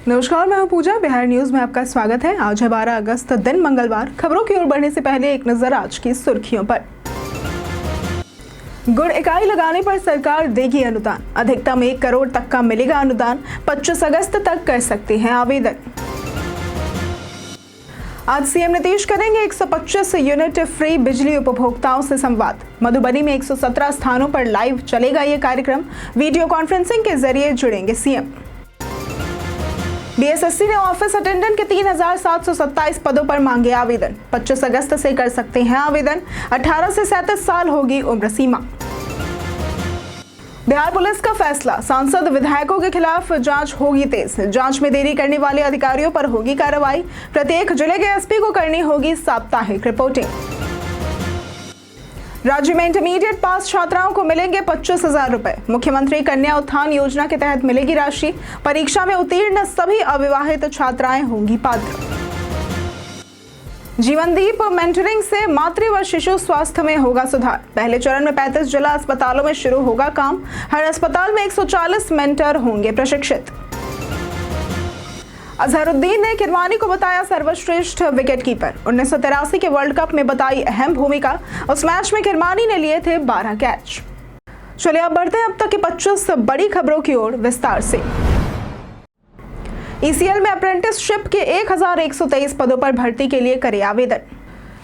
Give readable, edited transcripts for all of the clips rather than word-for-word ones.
नमस्कार, मैं हूं पूजा। बिहार न्यूज में आपका स्वागत है। आज है 12 अगस्त, दिन मंगलवार। खबरों की ओर बढ़ने से पहले एक नजर आज की सुर्खियों पर। गुड़ इकाई लगाने पर सरकार देगी अनुदान। अधिकतम 1 करोड़ तक का मिलेगा अनुदान। 25 अगस्त तक कर सकते हैं आवेदन। आज सीएम नीतीश करेंगे 125 यूनिट फ्री बिजली उपभोक्ताओं से संवाद। मधुबनी में 117 स्थानों पर लाइव चलेगा ये कार्यक्रम। वीडियो कॉन्फ्रेंसिंग के जरिए जुड़ेंगे सीएम। बीएसएससी ने ऑफिस अटेंडेंट के 3727 पदों पर मांगे आवेदन। 25 अगस्त से कर सकते हैं आवेदन। 18 से 37 साल होगी उम्र सीमा। बिहार पुलिस का फैसला, सांसद विधायकों के खिलाफ जांच होगी तेज। जांच में देरी करने वाले अधिकारियों पर होगी कार्रवाई। प्रत्येक जिले के एसपी को करनी होगी साप्ताहिक रिपोर्टिंग। राज्य में इंटरमीडिएट पास छात्राओं को मिलेंगे 25,000 रुपए। मुख्यमंत्री कन्या उत्थान योजना के तहत मिलेगी राशि। परीक्षा में उत्तीर्ण सभी अविवाहित छात्राएं होंगी पात्र। जीवनदीप मेंटरिंग से मातृ व शिशु स्वास्थ्य में होगा सुधार। पहले चरण में 35 जिला अस्पतालों में शुरू होगा काम। हर अस्पताल में 140 मेंटर होंगे प्रशिक्षित। अजहरुद्दीन ने किरमानी को बताया सर्वश्रेष्ठ विकेटकीपर। 1983 के वर्ल्ड कप में बताई अहम भूमिका। उस मैच में किरमानी ने लिए थे 12 कैच। चलिए अब बढ़ते हैं अब तक की 25 बड़ी खबरों की ओर विस्तार से। ईसीएल में अप्रेंटिसशिप के 1123 पदों पर भर्ती के लिए करे आवेदन।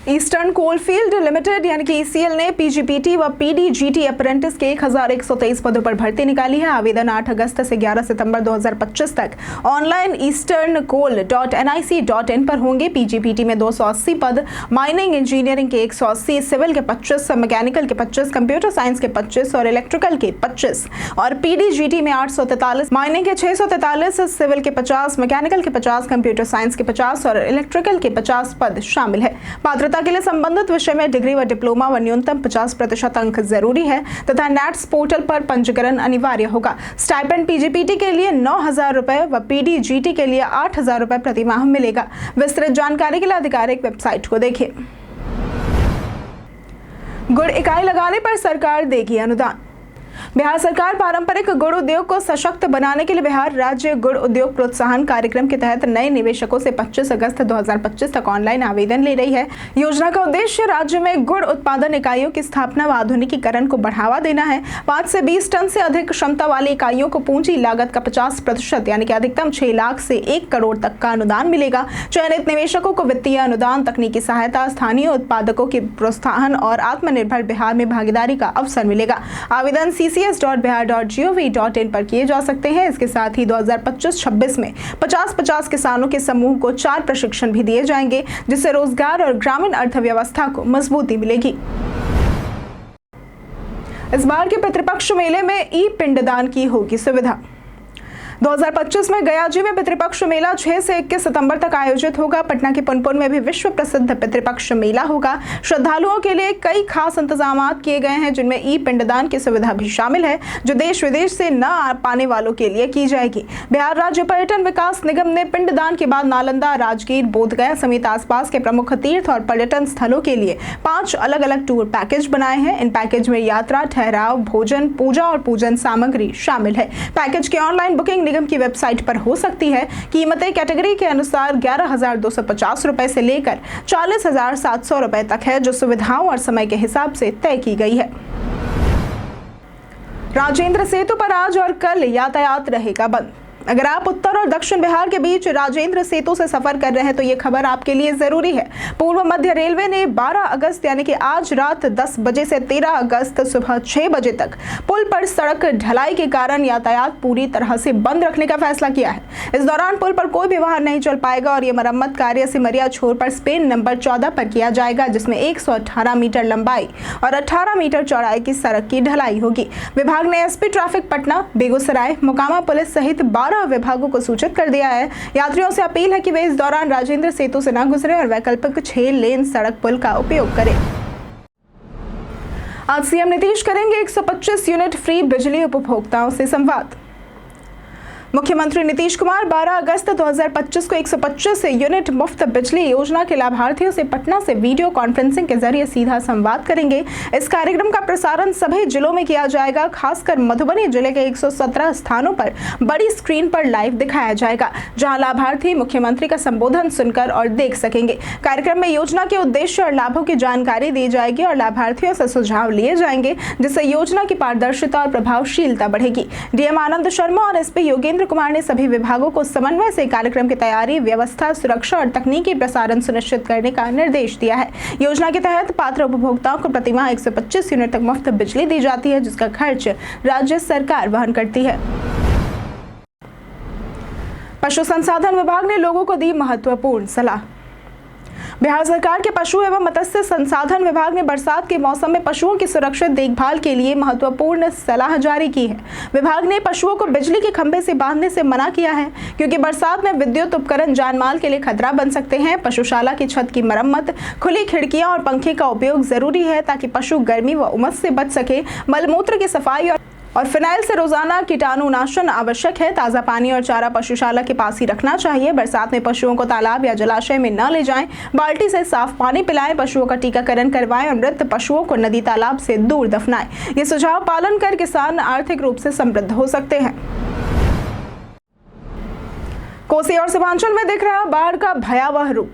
ईस्टर्न कोलफील्ड लिमिटेड यानी कि ईसीएल ने पीजीपीटी व पीडीजीटी अप्रेंटिस के 1123 पदों पर भर्ती निकाली है। आवेदन 8 अगस्त से 11 सितंबर 2025 तक ऑनलाइन easterncoal.nic.in पर होंगे। पीजीपीटी में 280 पद, माइनिंग इंजीनियरिंग के 180, सिविल के 25, मैकेनिकल के 25, कंप्यूटर साइंस के 25 और इलेक्ट्रिकल के 25 और पीडीजीटी में 843, माइनिंग के 643, सिविल के 50, मैकेनिकल के 50, कंप्यूटर साइंस के 50 और इलेक्ट्रिकल के 50 पद शामिल है। पात्रता के लिए संबंधित विषय में डिग्री व डिप्लोमा व न्यूनतम 50% अंक जरूरी है तथा नेट्स पोर्टल पर पंजीकरण अनिवार्य होगा। स्टाइपेंड पीजीपीटी के लिए 9,000 रुपए व पीडीजीटी के लिए 8,000 रुपए प्रति माह मिलेगा। विस्तृत जानकारी के लिए आधिकारिक वेबसाइट को देखिए। गुड़ इकाई लगाने पर सरकार देगी अनुदान। बिहार सरकार पारंपरिक गुड़ उद्योग को सशक्त बनाने के लिए बिहार राज्य गुड़ उद्योग प्रोत्साहन कार्यक्रम के तहत नए निवेशकों से 25 अगस्त 2025 तक ऑनलाइन आवेदन ले रही है। योजना का उद्देश्य राज्य में गुड़ उत्पादन इकाइयों की स्थापना व आधुनिकीकरण को बढ़ावा देना है। 5 से 20 टन से अधिक क्षमता वाली इकाइयों को पूंजी लागत का 50% यानी कि अधिकतम 6 लाख से 1 करोड़ तक का अनुदान मिलेगा। चयनित निवेशकों को वित्तीय अनुदान, तकनीकी सहायता, स्थानीय उत्पादकों के प्रोत्साहन और आत्मनिर्भर बिहार में भागीदारी का अवसर मिलेगा। आवेदन ccs.bihar.gov.in पर किए जा सकते हैं। इसके साथ ही 2025-26 में 50-50 किसानों के समूह को 4 प्रशिक्षण भी दिए जाएंगे, जिससे रोजगार और ग्रामीण अर्थव्यवस्था को मजबूती मिलेगी। इस बार के पितृपक्ष मेले में ई पिंडदान की होगी सुविधा। 2025 में गयाजी में पितृपक्ष मेला 6 से 21 सितंबर तक आयोजित होगा। पटना के पुनपुन में भी विश्व प्रसिद्ध पितृपक्ष मेला होगा। श्रद्धालुओं के लिए कई खास इंतजाम किए गए हैं, जिनमें ई पिंडदान की सुविधा भी शामिल है, जो देश विदेश से न आ पाने वालों के लिए की जाएगी। बिहार राज्य पर्यटन विकास निगम ने पिंडदान के बाद नालंदा, राजगीर, बोधगया समेत आसपास के प्रमुख तीर्थ और पर्यटन स्थलों के लिए 5 अलग अलग टूर पैकेज बनाए हैं। इन पैकेज में यात्रा, ठहराव, भोजन, पूजा और पूजन सामग्री शामिल है। पैकेज की ऑनलाइन बुकिंग निगम की वेबसाइट पर हो सकती है। कीमतें कैटेगरी के अनुसार 11,250 रुपए से लेकर 40,700 रुपए तक है, जो सुविधाओं और समय के हिसाब से तय की गई है। राजेंद्र सेतु पर आज और कल यातायात रहेगा बंद। अगर आप उत्तर और दक्षिण बिहार के बीच राजेंद्र सेतु से सफर कर रहे हैं तो ये खबर आपके लिए जरूरी है। पूर्व मध्य रेलवे ने 12 अगस्त यानी कि आज रात 10 बजे से 13 अगस्त सुबह 6 बजे तक पुल पर सड़क ढलाई के कारण यातायात पूरी तरह से बंद रखने का फैसला किया है। इस दौरान पुल पर कोई भी वाहन नहीं चल पाएगा और ये मरम्मत कार्य सिमरिया छोर पर स्पेन नंबर 14 पर किया जाएगा, जिसमें 118 मीटर लंबाई और 18 मीटर चौड़ाई की सड़क की ढलाई होगी। विभाग ने SP traffic Patna, Begusarai, Mokama police सहित 12 विभागों को सूचित कर दिया है। यात्रियों से अपील है कि वे इस दौरान राजेंद्र सेतु से न गुजरें और वैकल्पिक 6 लेन सड़क पुल का उपयोग करें। आज सीएम नीतीश करेंगे 125 यूनिट फ्री बिजली उपभोक्ताओं से संवाद। मुख्यमंत्री नीतीश कुमार 12 अगस्त 2025 को 125 यूनिट मुफ्त बिजली योजना के लाभार्थियों से पटना से वीडियो कॉन्फ्रेंसिंग के जरिए सीधा संवाद करेंगे। इस कार्यक्रम का प्रसारण सभी जिलों में किया जाएगा। खासकर मधुबनी जिले के 117 स्थानों पर बड़ी स्क्रीन पर लाइव दिखाया जाएगा, जहां लाभार्थी मुख्यमंत्री का संबोधन सुनकर और देख सकेंगे। कार्यक्रम में योजना के उद्देश्य और लाभों की जानकारी दी जाएगी और लाभार्थियों से सुझाव लिए जाएंगे, जिससे योजना की पारदर्शिता और प्रभावशीलता बढ़ेगी। डीएम आनंद शर्मा और एसपी योगेंद्र कुमार ने सभी विभागों को समन्वय से कार्यक्रम की तैयारी, व्यवस्था, सुरक्षा और तकनीकी प्रसारण सुनिश्चित करने का निर्देश दिया है। योजना के तहत पात्र उपभोक्ताओं को प्रतिमाह 125 यूनिट तक मुफ्त बिजली दी जाती है, जिसका खर्च राज्य सरकार वहन करती है। पशु संसाधन विभाग ने लोगों को दी महत्वपूर्ण सलाह। बिहार सरकार के पशु एवं मत्स्य संसाधन विभाग ने बरसात के मौसम में पशुओं की सुरक्षित देखभाल के लिए महत्वपूर्ण सलाह जारी की है। विभाग ने पशुओं को बिजली के खंभे से बांधने से मना किया है, क्योंकि बरसात में विद्युत उपकरण जानमाल के लिए खतरा बन सकते हैं। पशुशाला की छत की मरम्मत, खुली खिड़कियां और पंखे का उपयोग जरूरी है, ताकि पशु गर्मी व उमस से बच सके। मलमूत्र की सफाई और फिनाइल से रोजाना कीटाणुनाशन आवश्यक है। ताज़ा पानी और चारा पशुशाला के पास ही रखना चाहिए। बरसात में पशुओं को तालाब या जलाशय में न ले जाएं। बाल्टी से साफ पानी पिलाएं। पशुओं का टीकाकरण करवाएं और मृत पशुओं को नदी तालाब से दूर दफनाएं। ये सुझाव पालन कर किसान आर्थिक रूप से समृद्ध हो सकते हैं। कोसी और सीमांचल में दिख रहा बाढ़ का भयावह रूप।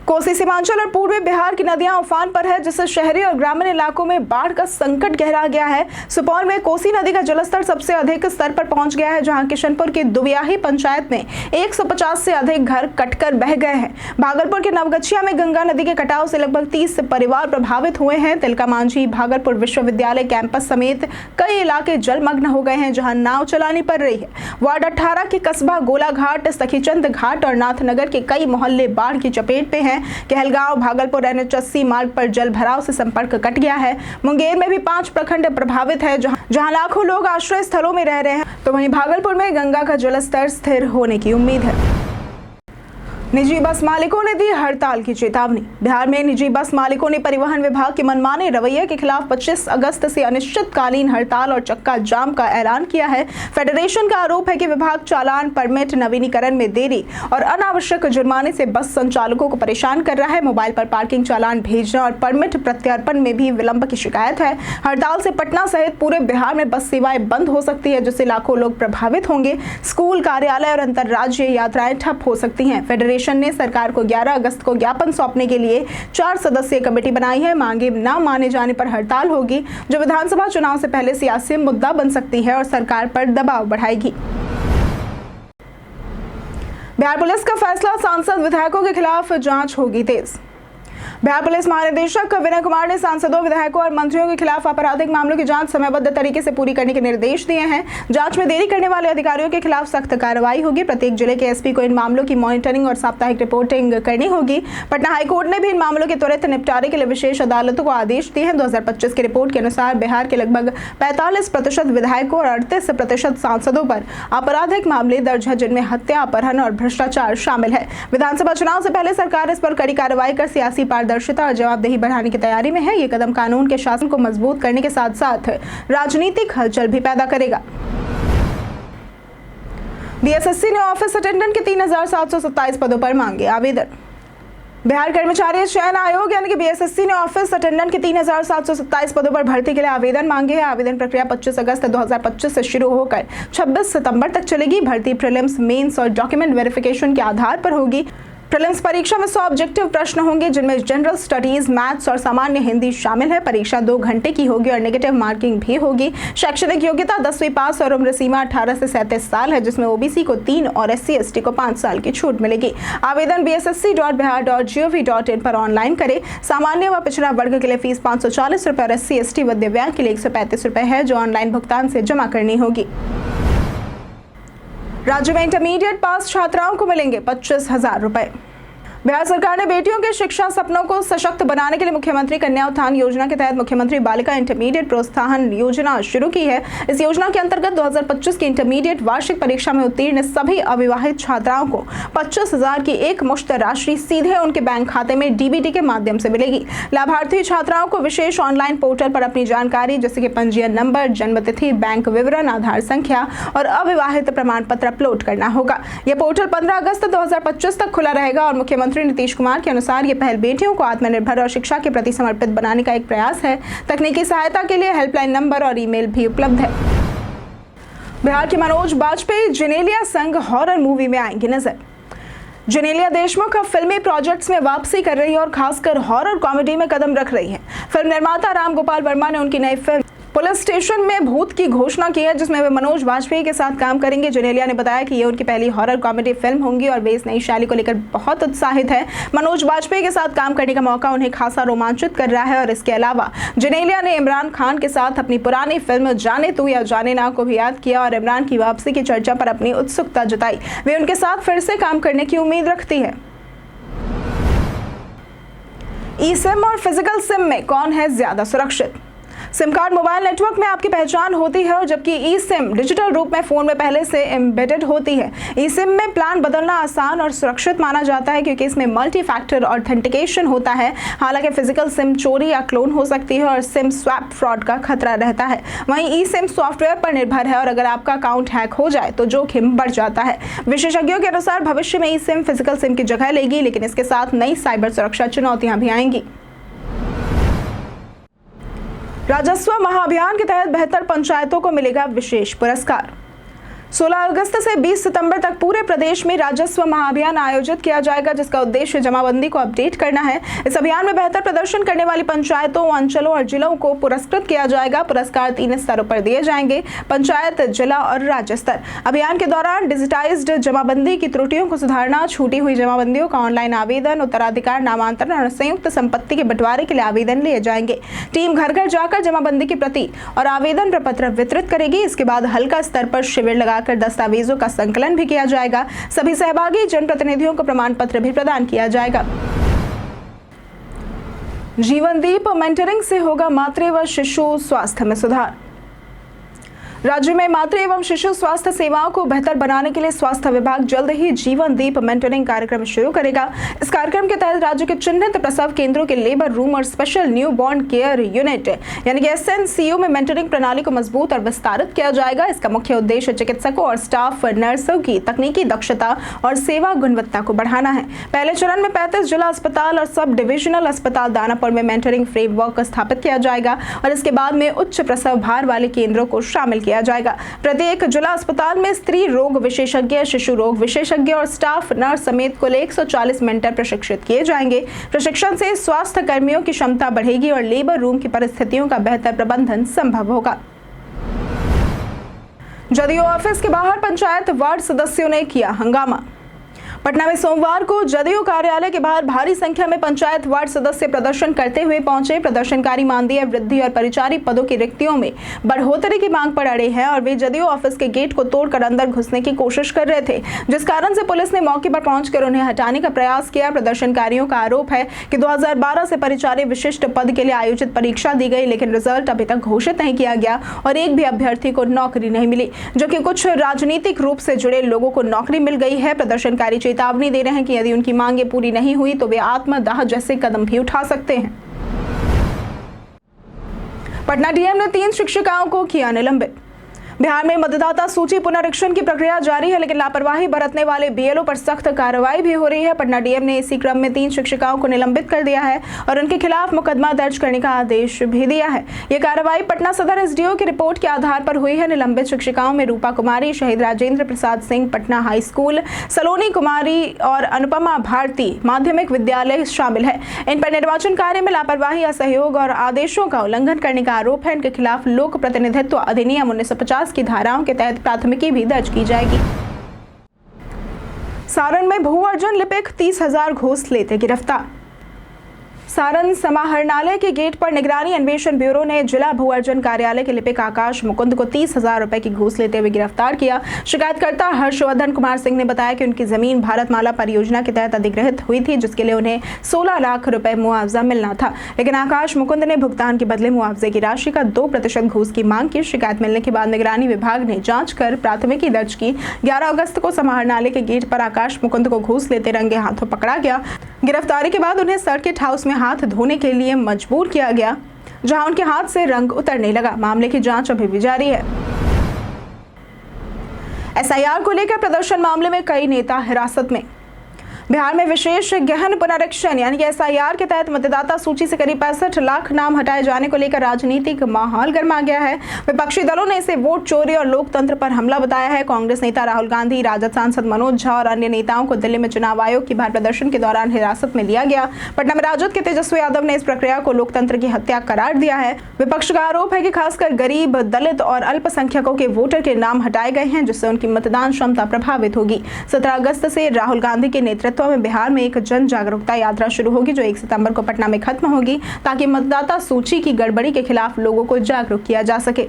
कोसी, सीमांचल और पूर्वी बिहार की नदियां उफान पर है, जिससे शहरी और ग्रामीण इलाकों में बाढ़ का संकट गहरा गया है। सुपौल में कोसी नदी का जलस्तर सबसे अधिक स्तर पर पहुंच गया है, जहां किशनपुर की दुबियाही पंचायत में 150 से अधिक घर कटकर बह गए हैं। भागलपुर के नवगछिया में गंगा नदी के कटाव से लगभग 30 परिवार प्रभावित हुए हैं। तिलका मांझी भागलपुर विश्वविद्यालय कैंपस समेत कई इलाके जलमग्न हो गए हैं, जहां नाव चलानी पड़ रही है। वार्ड 18 के कस्बा गोलाघाट, सखीचंद घाट और नाथनगर के कई मोहल्ले बाढ़ की चपेट में हैं। कहलगांव भागलपुर NH80 मार्ग पर जल भराव से संपर्क कट गया है। मुंगेर में भी 5 प्रखंड प्रभावित है, जहां लाखों लोग आश्रय स्थलों में रह रहे हैं। तो वहीं भागलपुर में गंगा का जलस्तर स्थिर होने की उम्मीद है। निजी बस मालिकों ने दी हड़ताल की चेतावनी। बिहार में निजी बस मालिकों ने परिवहन विभाग के मनमाने रवैये के खिलाफ 25 अगस्त से अनिश्चितकालीन हड़ताल और चक्का जाम का ऐलान किया है। फेडरेशन का आरोप है कि विभाग चालान, परमिट नवीनीकरण में देरी और अनावश्यक जुर्माने से बस संचालकों को परेशान कर रहा है। मोबाइल पर पार्किंग चालान भेजना और परमिट प्रत्यर्पण में भी विलंब की शिकायत है। हड़ताल से पटना सहित पूरे बिहार में बस सेवाएं बंद हो सकती है, जिससे लाखों लोग प्रभावित होंगे। स्कूल, कार्यालय और अंतर्राज्यीय यात्राएं ठप हो सकती हैं। फेडरेशन ने सरकार को 11 अगस्त को ज्ञापन सौंपने के लिए 4 सदस्यीय कमेटी बनाई है। मांगे न माने जाने पर हड़ताल होगी, जो विधानसभा चुनाव से पहले सियासी मुद्दा बन सकती है और सरकार पर दबाव बढ़ाएगी। बिहार पुलिस का फैसला, सांसद विधायकों के खिलाफ जांच होगी तेज। बिहार पुलिस महानिदेशक विनय कुमार ने सांसदों, विधायकों और मंत्रियों के खिलाफ आपराधिक मामलों की जांच समयबद्ध तरीके से पूरी करने के निर्देश दिए हैं। जांच में देरी करने वाले अधिकारियों के खिलाफ सख्त कार्रवाई होगी। प्रत्येक जिले के एसपी को इन मामलों की मॉनिटरिंग और साप्ताहिक रिपोर्टिंग करनी होगी। पटना हाईकोर्ट ने भी इन मामलों के त्वरित निपटारे के लिए विशेष अदालतों को आदेश दिए हैं। 2025 की रिपोर्ट के अनुसार बिहार के लगभग 45% विधायकों और 38% सांसदों पर आपराधिक मामले दर्ज है, जिनमें हत्या, अपहरण और भ्रष्टाचार शामिल है। विधानसभा चुनाव से पहले सरकार इस पर कड़ी कार्रवाई कर सियासी पारदर्शिता और जवाबदेही बढ़ाने की तैयारी में है। ये कदम कानून के शासन को मजबूत करने के साथ साथ राजनीतिक हलचल भी पैदा करेगा। बीएसएससी ने ऑफिस अटेंडेंट के 3727 पदों पर मांगे आवेदन। बिहार कर्मचारी चयन आयोग यानी कि बीएसएससी ने ऑफिस अटेंडेंट के 3727 पदों पर भर्ती के लिए आवेदन मांगे हैं। आवेदन प्रक्रिया 25 अगस्त 2025 से शुरू होकर 26 सितंबर तक चलेगी। भर्ती प्रीलिम्स, मेंस और डॉक्यूमेंट वेरिफिकेशन के आधार पर होगी। प्रीलिम्स परीक्षा में 100 ऑब्जेक्टिव प्रश्न होंगे, जिनमें जनरल स्टडीज, मैथ्स और सामान्य हिंदी शामिल है। परीक्षा 2 घंटे की होगी और नेगेटिव मार्किंग भी होगी। शैक्षणिक योग्यता 10वीं पास और उम्र सीमा 18 से 37 साल है, जिसमें ओबीसी को 3 और SC/ST को 5 साल की छूट मिलेगी। आवेदन bssc.bihar.gov.in पर ऑनलाइन करें। सामान्य व पिछड़ा वर्ग के लिए फीस 540 रुपये और SC/ST व दिव्यांग के लिए 135 रुपये है, जो ऑनलाइन भुगतान से जमा करनी होगी। राज्य में इंटरमीडिएट पास छात्राओं को मिलेंगे 25,000 रुपए। बिहार सरकार ने बेटियों के शिक्षा सपनों को सशक्त बनाने के लिए मुख्यमंत्री कन्या उत्थान योजना के तहत मुख्यमंत्री बालिका इंटरमीडिएट प्रोत्साहन योजना शुरू की है। इस योजना के अंतर्गत 2025 की इंटरमीडिएट वार्षिक परीक्षा में उत्तीर्ण सभी अविवाहित छात्राओं को 25,000 की एक मुश्त राशि सीधे उनके बैंक खाते में डीबीटी के माध्यम से मिलेगी। लाभार्थी छात्राओं को विशेष ऑनलाइन पोर्टल पर अपनी जानकारी जैसे कि पंजीयन नंबर, जन्मतिथि, बैंक विवरण, आधार संख्या और अविवाहित प्रमाण पत्र अपलोड करना होगा। यह पोर्टल 15 अगस्त 2025 तक खुला रहेगा और मुख्यमंत्री नीतीश कुमार के अनुसार ये पहल बेटियों को आत्मनिर्भर और शिक्षा के प्रति समर्पित बनाने का एक प्रयास है। तकनीकी सहायता के लिए हेल्पलाइन नंबर और ईमेल भी उपलब्ध है। बिहार के मनोज बाजपेयी जेनेलिया संग हॉरर मूवी में आएंगे नजर। जेनेलिया देशमुख अब फिल्मी प्रोजेक्ट्स में वापसी कर रही है और खासकर हॉरर कॉमेडी में कदम रख रही है। फिल्म निर्माता राम गोपाल वर्मा ने उनकी नई फिल्म पुलिस स्टेशन में भूत की घोषणा की है, जिसमें वे मनोज बाजपेयी के साथ काम करेंगे। जेनेलिया ने बताया कि ये उनकी पहली हॉरर कॉमेडी फिल्म होंगी और वे इस नई शैली को लेकर बहुत उत्साहित है। मनोज बाजपेयी के साथ काम करने का मौका उन्हें खासा रोमांचित कर रहा है और इसके अलावा जेनेलिया ने इमरान खान के साथ अपनी पुरानी फिल्म जाने तू या जाने ना को भी याद किया और इमरान की वापसी की चर्चा पर अपनी उत्सुकता जताई। वे उनके साथ फिर से काम करने की उम्मीद रखती है। ई सिम और फिजिकल सिम में कौन है ज्यादा सुरक्षित? सिम कार्ड मोबाइल नेटवर्क में आपकी पहचान होती है और जबकि ई सिम डिजिटल रूप में फोन में पहले से एम्बेडेड होती है। ई सिम में प्लान बदलना आसान और सुरक्षित माना जाता है क्योंकि इसमें मल्टी फैक्टर ऑथेंटिकेशन होता है। हालांकि फिजिकल सिम चोरी या क्लोन हो सकती है और सिम स्वैप फ्रॉड का खतरा रहता है। वहीं ई सिम सॉफ्टवेयर पर निर्भर है और अगर आपका अकाउंट हैक हो जाए तो जोखिम बढ़ जाता है। विशेषज्ञों के अनुसार भविष्य में ई सिम फिजिकल सिम की जगह लेगी, लेकिन इसके साथ नई साइबर सुरक्षा चुनौतियां भी आएंगी। राजस्व महाअभियान के तहत 72 पंचायतों को मिलेगा विशेष पुरस्कार। 16 अगस्त से 20 सितंबर तक पूरे प्रदेश में राजस्व महाअभियान आयोजित किया जाएगा, जिसका उद्देश्य जमाबंदी को अपडेट करना है। इस अभियान में बेहतर प्रदर्शन करने वाली पंचायतों, अंचलों और जिलों को पुरस्कृत किया जाएगा। पुरस्कार 3 स्तरों पर दिए जाएंगे: पंचायत, जिला और राज्य स्तर। अभियान के दौरान डिजिटाइज्ड जमाबंदी की त्रुटियों को सुधारना, छूटी हुई जमाबंदियों का ऑनलाइन आवेदन, उत्तराधिकार नामांतरण और संयुक्त संपत्ति के बंटवारे के लिए आवेदन लिए जाएंगे। टीम घर घर जाकर जमाबंदी की प्रति और आवेदन प्रपत्र वितरित करेगी। इसके बाद हल्का स्तर पर शिविर लगाकर दस्तावेजों का संकलन भी किया जाएगा। सभी सहभागी जनप्रतिनिधियों को प्रमाण पत्र भी प्रदान किया जाएगा। जीवनदीप मेंटरिंग से होगा मातृ व शिशु स्वास्थ्य में सुधार। राज्य में मातृ एवं शिशु स्वास्थ्य सेवाओं को बेहतर बनाने के लिए स्वास्थ्य विभाग जल्द ही जीवनदीप मेंटरिंग कार्यक्रम शुरू करेगा। इस कार्यक्रम के तहत राज्य के चिन्हित प्रसव केंद्रों के लेबर रूम और special new born care unit यानी कि SNCU में मेंटरिंग प्रणाली को मजबूत और विस्तारित किया जाएगा। इसका मुख्य उद्देश्य चिकित्सकों और स्टाफ नर्सों की तकनीकी दक्षता और सेवा गुणवत्ता को बढ़ाना है। पहले चरण में 35 जिला अस्पताल और सब डिविजनल अस्पताल दानापुर में मेंटरिंग फ्रेमवर्क स्थापित किया जाएगा और इसके बाद में उच्च प्रसव भार वाले केंद्रों को शामिल किया जाएगा। प्रत्येक जिला अस्पताल में स्त्री रोग विशेषज्ञ, शिशु रोग विशेषज्ञ और स्टाफ नर्स समेत कुल 140 मेंटर प्रशिक्षित किए जाएंगे। प्रशिक्षण से स्वास्थ्य कर्मियों की क्षमता बढ़ेगी और लेबर रूम की परिस्थितियों का बेहतर प्रबंधन संभव होगा। जदयू ऑफिस के बाहर पंचायत वार्ड सदस्यों ने किया हंगामा। पटना में सोमवार को जदयू कार्यालय के बाहर भारी संख्या में पंचायत वार्ड सदस्य प्रदर्शन करते हुए पहुंचे। प्रदर्शनकारी मानदेय वृद्धि और परिचारी पदों की रिक्तियों में बढ़ोतरी की मांग पर अड़े हैं और वे जदयू ऑफिस के गेट को तोड़कर अंदर घुसने की कोशिश कर रहे थे, जिस कारण से पुलिस ने मौके पर पहुंचकर उन्हें हटाने का प्रयास किया। प्रदर्शनकारियों का आरोप है कि 2012 से परिचारी विशिष्ट पद के लिए आयोजित परीक्षा दी गई, लेकिन रिजल्ट अभी तक घोषित नहीं किया गया और एक भी अभ्यर्थी को नौकरी नहीं मिली, जो कि कुछ राजनीतिक रूप से जुड़े लोगों को नौकरी मिल गई है। प्रदर्शनकारी चेतावनी दे रहे हैं कि यदि उनकी मांगे पूरी नहीं हुई तो वे आत्मदाह जैसे कदम भी उठा सकते हैं। पटना डीएम ने 3 शिक्षिकाओं को किया निलंबित। बिहार में मतदाता सूची पुनरीक्षण की प्रक्रिया जारी है, लेकिन लापरवाही बरतने वाले बीएलओ पर सख्त कार्रवाई भी हो रही है। पटना डीएम ने इसी क्रम में 3 शिक्षिकाओं को निलंबित कर दिया है और उनके खिलाफ मुकदमा दर्ज करने का आदेश भी दिया है। यह कार्रवाई पटना सदर एसडीओ की रिपोर्ट के आधार पर हुई है। निलंबित शिक्षिकाओं में रूपा कुमारी, शहीद राजेंद्र प्रसाद सिंह पटना हाई स्कूल, सलोनी कुमारी और अनुपमा भारती माध्यमिक विद्यालय शामिल है। इन पर निर्वाचन कार्य में लापरवाही, असहयोग और आदेशों का उल्लंघन करने का आरोप है। इनके खिलाफ लोक प्रतिनिधित्व अधिनियम 1950 की धाराओं के तहत प्राथमिकी भी दर्ज की जाएगी। सारण में भू अर्जन लिपिक 30,000 घूस लेते गिरफ्तार। सारण समाहरणालय के गेट पर निगरानी अन्वेषण ब्यूरो ने जिला भू अर्जन कार्यालय के लिपिक आकाश मुकुंद को 30,000 रुपए की घूस लेते हुए गिरफ्तार किया। शिकायतकर्ता हर्षवर्धन कुमार सिंह ने बताया कि उनकी जमीन भारतमाला परियोजना के तहत अधिग्रहित हुई थी, जिसके लिए उन्हें 16 लाख रुपए मुआवजा मिलना था, लेकिन आकाश मुकुंद ने भुगतान के बदले मुआवजे की राशि का 2% घूस की मांग की। शिकायत मिलने के बाद निगरानी विभाग ने जाँच कर प्राथमिकी दर्ज की। 11 अगस्त को समाहरणालय के गेट पर आकाश मुकुंद को घूस लेते रंगे हाथों पकड़ा गया। गिरफ्तारी के बाद उन्हें सर्किट हाउस में हाथ धोने के लिए मजबूर किया गया, जहां उनके हाथ से रंग उतरने लगा। मामले की जांच अभी भी जारी है। एसआईआर को लेकर प्रदर्शन मामले में कई नेता हिरासत में। बिहार में विशेष गहन पुनरीक्षण यानी कि एसआईआर के तहत मतदाता सूची से करीब 65 लाख नाम हटाए जाने को लेकर राजनीतिक माहौल गर्मा गया है। विपक्षी दलों ने इसे वोट चोरी और लोकतंत्र पर हमला बताया है। कांग्रेस नेता राहुल गांधी, राजद सांसद मनोज झा और अन्य नेताओं को दिल्ली में चुनाव आयोग की बाहर प्रदर्शन के दौरान हिरासत में लिया गया। पटना में राजद के तेजस्वी यादव ने इस प्रक्रिया को लोकतंत्र की हत्या करार दिया है। विपक्ष का आरोप है कि खासकर गरीब, दलित और अल्पसंख्यकों के वोटर के नाम हटाए गए हैं, जिससे उनकी मतदान क्षमता प्रभावित होगी। 17 अगस्त से राहुल गांधी के नेतृत्व में बिहार में एक जन जागरूकता यात्रा शुरू होगी, जो 1 सितंबर को पटना में खत्म होगी, ताकि मतदाता सूची की गड़बड़ी के खिलाफ लोगों को जागरूक किया जा सके।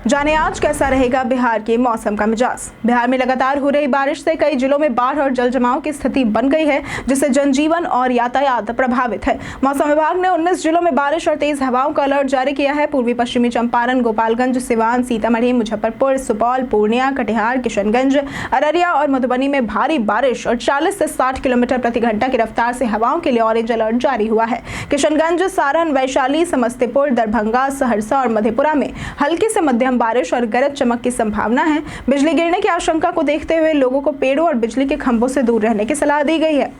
जाने आज कैसा रहेगा बिहार के मौसम का मिजाज। बिहार में लगातार हो रही बारिश से कई जिलों में बाढ़ और जल जमाव की स्थिति बन गई है, जिससे जनजीवन और यातायात प्रभावित है। मौसम विभाग ने 19 जिलों में बारिश और तेज हवाओं का अलर्ट जारी किया है। पूर्वी पश्चिमी चंपारण, गोपालगंज, सिवान, सीतामढ़ी, मुजफ्फरपुर, सुपौल, पूर्णिया, कटिहार, किशनगंज, अररिया और मधुबनी में भारी बारिश और 40 से 60 किलोमीटर प्रति घंटा की रफ्तार से हवाओं के लिए ऑरेंज अलर्ट जारी हुआ है। किशनगंज, सारण, वैशाली, समस्तीपुर, दरभंगा, सहरसा और मधेपुरा में हल्की से मध्यम बारिश और गरज चमक की संभावना है। बिजली गिरने की आशंका को देखते हुए लोगों को पेड़ों और बिजली के खंभों से दूर रहने की सलाह दी गई है।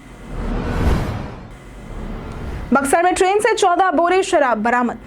बक्सर में ट्रेन से 14 बोरे शराब बरामद।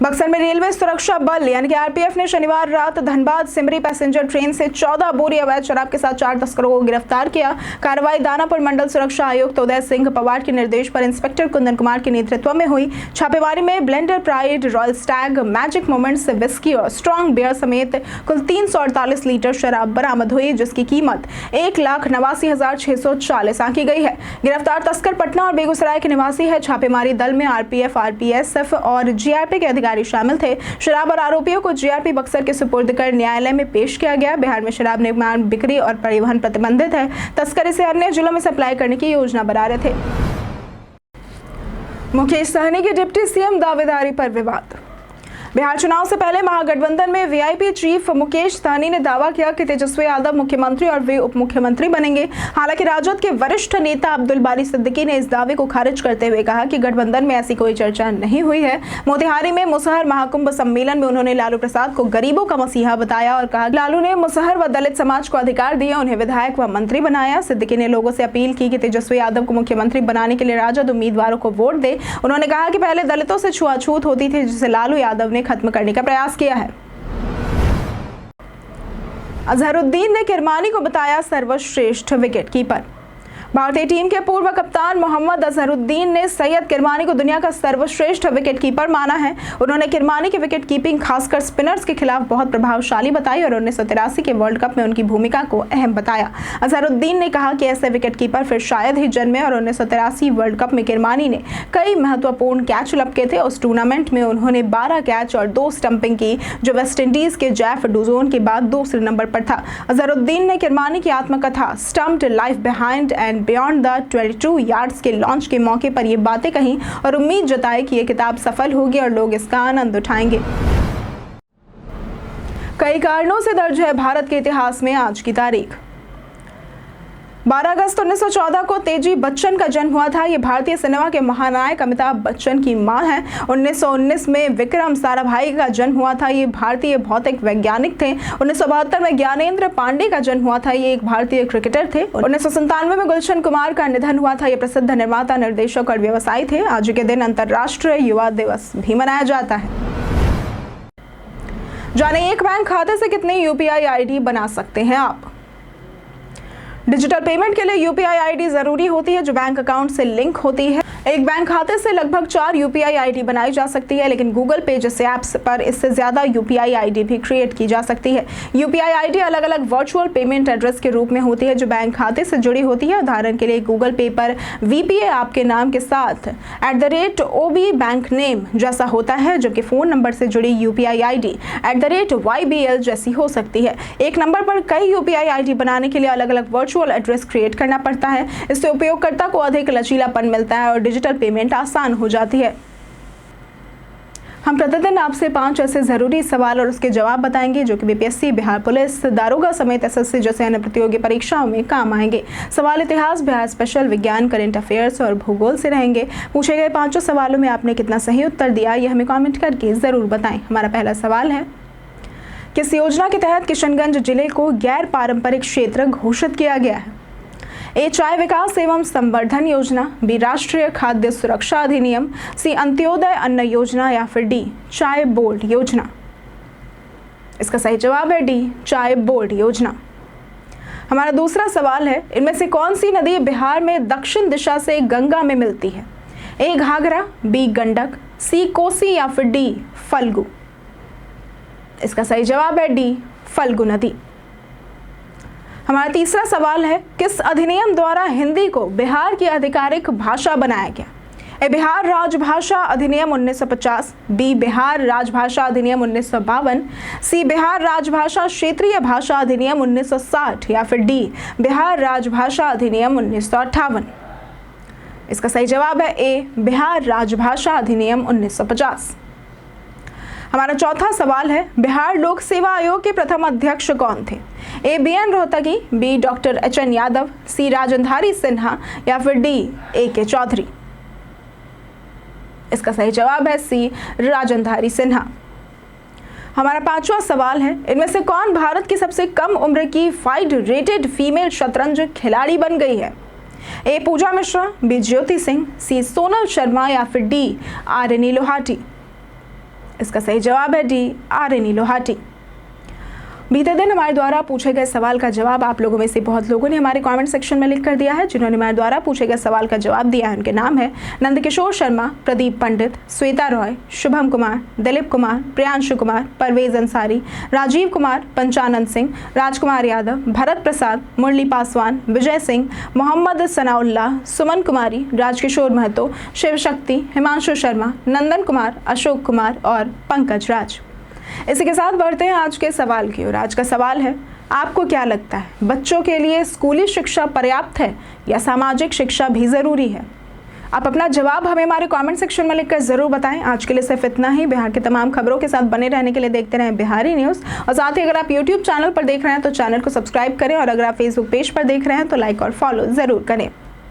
बक्सर में रेलवे सुरक्षा बल यानी कि आरपीएफ ने शनिवार रात धनबाद सिमरी पैसेंजर ट्रेन से 14 बोरी अवैध शराब के साथ 4 तस्करों को गिरफ्तार किया। कार्रवाई दानापुर मंडल सुरक्षा आयुक्त उदय सिंह पवार के निर्देश पर इंस्पेक्टर कुंदन कुमार के नेतृत्व में हुई। छापेमारी में blender pride, royal Stag, magic moments, whisky और स्ट्रॉन्ग बियर समेत कुल 348 लीटर शराब बरामद हुई, जिसकी कीमत 1,89,640 आंकी गई है। गिरफ्तार तस्कर पटना और बेगूसराय के निवासी है। छापेमारी दल में आरपीएफ, आरपीएसएफ और जीआरपी के अधिकारी शामिल थे। शराब और आरोपियों को जीआरपी बक्सर के सुपुर्द कर न्यायालय में पेश किया गया। बिहार में शराब निर्माण, बिक्री और परिवहन प्रतिबंधित है। तस्कर इसे अन्य जिलों में सप्लाई करने की योजना बना रहे थे। मुकेश सहनी के डिप्टी सीएम दावेदारी पर विवाद। बिहार चुनाव से पहले महागठबंधन में वीआईपी चीफ मुकेश सहनी ने दावा किया कि तेजस्वी यादव मुख्यमंत्री और वे उप मुख्यमंत्री बनेंगे। हालांकि राजद के वरिष्ठ नेता अब्दुल बारी सिद्दीकी ने इस दावे को खारिज करते हुए कहा कि गठबंधन में ऐसी कोई चर्चा नहीं हुई है। मोतिहारी में मुसहर महाकुंभ सम्मेलन में उन्होंने लालू प्रसाद को गरीबों का मसीहा बताया और कहा लालू ने मुसहर व दलित समाज को अधिकार दिए, उन्हें विधायक व मंत्री बनाया। सिद्दीकी ने लोगों से अपील की कि तेजस्वी यादव को मुख्यमंत्री बनाने के लिए राजद उम्मीदवारों को वोट दे। उन्होंने कहा कि पहले दलितों से छुआछूत होती थी, जिसे लालू यादव ने खत्म करने का प्रयास किया है। अजहरुद्दीन ने किरमानी को बताया सर्वश्रेष्ठ विकेटकीपर। भारतीय टीम के पूर्व कप्तान मोहम्मद अजहरुद्दीन ने सैयद किरमानी को दुनिया का सर्वश्रेष्ठ विकेटकीपर माना है। उन्होंने किरमानी की विकेटकीपिंग खासकर स्पिनर्स के खिलाफ बहुत प्रभावशाली बताई और 1983 के वर्ल्ड कप में उनकी भूमिका को अहम बताया। अजहरुद्दीन ने कहा कि ऐसे विकेटकीपर फिर शायद ही जन्मे और 1983 वर्ल्ड कप में किरमानी ने कई महत्वपूर्ण कैच लपके थे। उस टूर्नामेंट में उन्होंने 12 कैच और 2 स्टंपिंग की, जो वेस्टइंडीज के जेफ डुजोन के बाद दूसरे नंबर पर था। अजहरुद्दीन ने किरमानी की आत्मकथा stumped life behind and beyond the 22 yards के लॉन्च के मौके पर ये बातें कही और उम्मीद जताई कि ये किताब सफल होगी और लोग इसका आनंद उठाएंगे। कई कारणों से दर्ज है भारत के इतिहास में आज की तारीख। 12 अगस्त 1914 को तेजी बच्चन का जन्म हुआ था। ये भारतीय सिनेमा के महानायक अमिताभ बच्चन की मां है। 1919 में विक्रम साराभाई का जन्म हुआ था। ये भारतीय भौतिक वैज्ञानिक थे। 1972 में ज्ञानेंद्र पांडे का जन्म हुआ था। ये एक भारतीय क्रिकेटर थे। 1997 में गुलशन कुमार का निधन हुआ था। ये प्रसिद्ध निर्माता, निर्देशक और व्यवसायी थे। आज के दिन अंतर्राष्ट्रीय युवा दिवस भी मनाया जाता है। जाने एक बैंक खाते से कितने यूपीआई आईडी बना सकते हैं आप। डिजिटल पेमेंट के लिए यूपीआई आईडी जरूरी होती है जो बैंक अकाउंट से लिंक होती है। एक बैंक खाते से लगभग 4 यूपीआई आईडी बनाई जा सकती है, लेकिन गूगल पे जैसे ऐप्स पर इससे ज्यादा यूपीआई आईडी भी क्रिएट की जा सकती है। यूपीआई आईडी अलग अलग वर्चुअल पेमेंट एड्रेस के रूप में होती है जो बैंक खाते से जुड़ी होती है। उदाहरण के लिए गूगल पे पर वीपीए आपके नाम के साथ @OB बैंक नेम जैसा होता है, जबकि फोन नंबर से जुड़ी यूपीआई आईडी @YBL जैसी हो सकती है। एक नंबर पर कई यूपीआई आईडी बनाने के लिए अलग अलग वर्चुअल एड्रेस क्रिएट करना पड़ता है। इससे उपयोगकर्ता को अधिक लचीलापन मिलता है और डिजिटल पेमेंट आसान हो जाती है। हम प्रतिदिन आपसे 5 ऐसे जरूरी सवाल और उसके जवाब बताएंगे जो कि बीपीएससी, बिहार पुलिस, दारोगा समेत एसएससी जैसे अन्य प्रतियोगी परीक्षाओं में काम आएंगे। सवाल इतिहास, बिहार स्पेशल, विज्ञान, करंट अफेयर्स और भूगोल से रहेंगे। पूछे गए 5 सवालों में आपने कितना सही उत्तर दिया यह हमें कमेंट करके जरूर बताएं। हमारा पहला सवाल है, किस योजना के तहत किशनगंज जिले को गैर पारंपरिक क्षेत्र घोषित किया गया है? ए, चाय विकास एवं संवर्धन योजना, बी, राष्ट्रीय खाद्य सुरक्षा अधिनियम, सी, अंत्योदय अन्न योजना या फिर डी, चाय बोर्ड योजना। इसका सही जवाब है डी, चाय बोर्ड योजना। हमारा दूसरा सवाल है, इनमें से कौन सी नदी बिहार में दक्षिण दिशा से गंगा में मिलती है? ए, घाघरा, बी, गंडक, सी, कोसी या फिर डी, फल्गु। इसका सही जवाब है डी, फल्गु नदी। हमारा तीसरा सवाल है, किस अधिनियम द्वारा हिंदी को बिहार की आधिकारिक भाषा बनाया गया? ए, बिहार राजभाषा अधिनियम 1950, बी, बिहार राजभाषा अधिनियम 1952, सी, बिहार राजभाषा क्षेत्रीय भाषा अधिनियम 1960 या फिर डी, बिहार राजभाषा अधिनियम 1958। इसका सही जवाब है ए, बिहार राजभाषा अधिनियम 1950। हमारा चौथा सवाल है, बिहार लोक सेवा आयोग के प्रथम अध्यक्ष कौन थे? A, BN Rohatgi, B, doctor HN Yadav, C, Rajandhari Sinha या फिर डी, AK चौधरी। इसका सही जवाब है सी, राजनधारी सिन्हा। हमारा पांचवा सवाल है, इनमें से कौन भारत की सबसे कम उम्र की फाइड रेटेड फीमेल शतरंज खिलाड़ी बन गई है? ए, पूजा मिश्रा, बी, ज्योति सिंह, सी, सोनल शर्मा या फिर डी, RNE लोहाटी। इसका सही जवाब है डी, RNE लोहाटी। बीते दिन हमारे द्वारा पूछे गए सवाल का जवाब आप लोगों में से बहुत लोगों ने हमारे कमेंट सेक्शन में लिख कर दिया है। जिन्होंने हमारे द्वारा पूछे गए सवाल का जवाब दिया है उनके नाम है नंदकिशोर शर्मा, प्रदीप पंडित, श्वेता रॉय, शुभम कुमार, दिलीप कुमार, प्रियांशु कुमार, परवेज अंसारी, राजीव कुमार, पंचानंद सिंह, राजकुमार यादव, भरत प्रसाद, मुरली पासवान, विजय सिंह, मोहम्मद सनाउल्लाह, सुमन कुमारी, राजकिशोर महतो, शिव शक्ति, हिमांशु शर्मा, नंदन कुमार, अशोक कुमार और पंकज राज। इसी के साथ बढ़ते हैं आज के सवाल की ओर। आज का सवाल है, आपको क्या लगता है बच्चों के लिए स्कूली शिक्षा पर्याप्त है या सामाजिक शिक्षा भी जरूरी है? आप अपना जवाब हमें हमारे कमेंट सेक्शन में लिखकर जरूर बताएं। आज के लिए सिर्फ इतना ही। बिहार की तमाम खबरों के साथ बने रहने के लिए देखते रहें बिहारी न्यूज़। और साथ ही अगर आप यूट्यूब चैनल पर देख रहे हैं तो चैनल को सब्सक्राइब करें और अगर आप फेसबुक पेज पर देख रहे हैं तो लाइक और फॉलो जरूर करें।